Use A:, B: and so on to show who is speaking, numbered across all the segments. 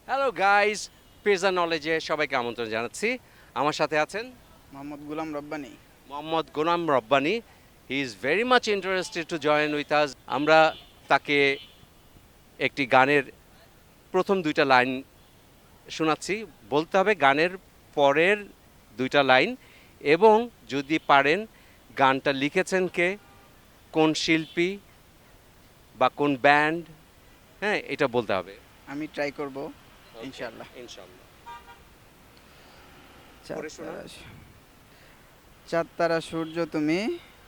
A: Hello guys, pizza নলেজে সবাইকে আমন্ত্রণ জানাচ্ছি। আমার সাথে আছেন
B: Mohammad Gulam Rabbani.
A: Mohammad Golam Rabbani. He is very much interested to join with us. আমরা তাকে একটি গানের প্রথম দুইটা লাইন শোনাচ্ছি। বলতে হবে গানের পরের দুইটা লাইন, এবং যদি পারেন গানটা লিখেছেন কে, কোন শিল্পী বা কোন ব্যান্ড, হ্যাঁ এটা বলতে হবে।
B: আমি ট্রাই করব
A: ওকে,
B: ইনশাআল্লাহ।
A: ইনশাল্লাহ।
B: চাঁদ
A: পড়ে শোনান।
B: তারা চাঁদ তারা সূর্য তুমি,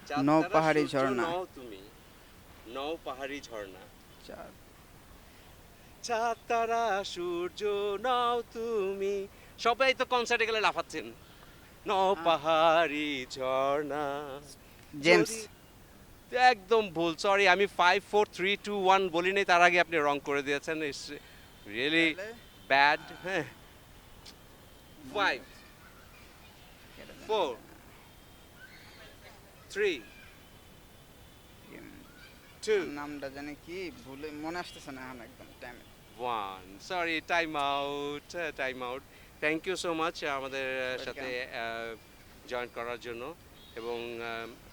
A: চাঁদ
B: নৌ
A: তারা
B: পাহাড়ি
A: সূর্য
B: ঝর্ণা।
A: নও তুমি, নও পাহাড়ি ঝর্ণা।
B: চাঁদ
A: চাঁদ তারা সূর্য নও তুমি। সবাই তো কনসার্টে গেলে লাফাচ্ছেন। নও
B: আহ,
A: পাহাড়ি ঝর্ণা।
B: জেমস।
A: যদি একদম ভুল, সরি, আমি 5 4 3 2 1 বলি নাই, তার আগে আপনি রং করে দিয়েছেন। ইটস রিয়েলি
B: তাহলে
A: ব্যাড। হ্যাঁ,
B: মনে
A: 5
B: আছে, কেটে দেন
A: 4
B: এটা।
A: 3
B: উম,
A: 2
B: নামটা জানি কি ভুলে মনে আসতেছে না এখন একদম টাইমে।
A: 1। Sorry, time out, time out. Thank you so much আমাদের সাথে
B: ওয়েলকাম।
A: জয়েন করার জন্য। এবং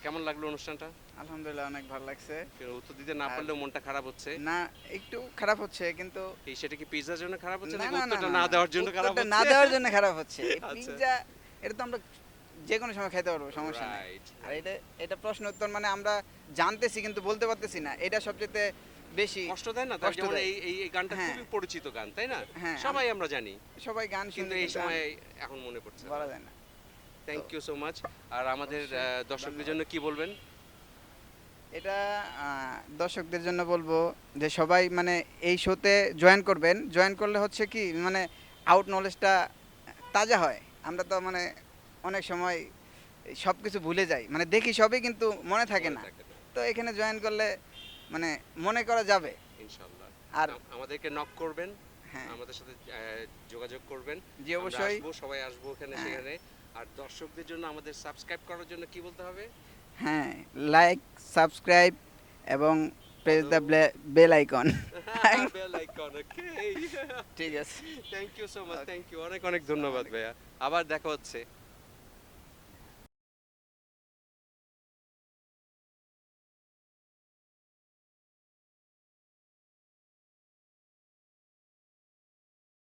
A: কেমন লাগলো অনুষ্ঠানটা?
B: আলহামদুলিল্লাহ, অনেক ভালো লাগছে।
A: উত্তর দিতে না
B: আর
A: পারলেও মনটা খারাপ হচ্ছে।
B: না, একটু খারাপ হচ্ছে কিন্তু
A: এই সেটা কি পিৎজার জন্য খারাপ হচ্ছে
B: না
A: নাকি
B: না না
A: উত্তরটা
B: না
A: না
B: না,
A: দেওয়ার জন্য খারাপ
B: উত্তরটা না
A: হচ্ছে?
B: দেওয়ার জন্য খারাপ হচ্ছে। এই
A: আচ্ছা,
B: পিৎজা এটা তো আমরা যে কোনো সময় খাইতে পারবো, সমস্যা নাই।
A: রাইট।
B: আর এটা এটা প্রশ্ন উত্তর মানে আমরা জানতেছি কিন্তু বলতে পারতেছি না, এটা সবচেয়ে বেশি
A: কষ্ট দেয় না? তার
B: কষ্ট
A: যেমন
B: দেয়।
A: এই গানটা
B: হ্যাঁ
A: খুবই পরিচিত গান, তাই না?
B: হ্যাঁ,
A: সবাই আমরা জানি,
B: সবাই গান
A: কিন্তু
B: শুনি
A: এই
B: কিন্তু
A: সময় এখন মনে পড়ছে না।
B: বলা যায় না। তো
A: থ্যাংক ইউ সো মাচ। আর আমাদের
B: অবশ্যই
A: দর্শকদের
B: ধন্যবাদ।
A: জন্য কি বলবেন?
B: এটা দর্শকদের জন্য বলবো যে সবাই মানে এই শোতে জয়েন করবেন। জয়েন করলে হচ্ছে কি মানে আউট নলেজটা তাজা হয়। আমরা তো মানে অনেক সময় সব কিছু ভুলে যাই, মানে দেখি সবই কিন্তু মনে থাকে
A: মনে
B: না।
A: থাকে না।
B: তো এখানে জয়েন করলে মানে মনে করা যাবে।
A: ইনশাল্লাহ।
B: আর
A: আমাদেরকে নক করবেন,
B: হ্যাঁ,
A: আমাদের সাথে যোগাযোগ করবেন।
B: জি
A: আমরা
B: অবশ্যই।
A: আসবো, সবাই আসবো এখানে
B: হ্যাঁ
A: সেখানে। আর দর্শকদের জন্য আমাদের সাবস্ক্রাইব করার জন্য কি বলতে হবে?
B: হ্যাঁ, লাইক, সাবস্ক্রাইব এবং press
A: follow.
B: The bell icon.
A: Bell icon, okay.
B: ঠিক আছে।
A: Thank you so much,
B: okay,
A: thank you, অনেক অনেক
B: আসসালামু
A: ধন্যবাদ
B: আলাইকুম।
A: ভাইয়া। আবার দেখা হচ্ছে।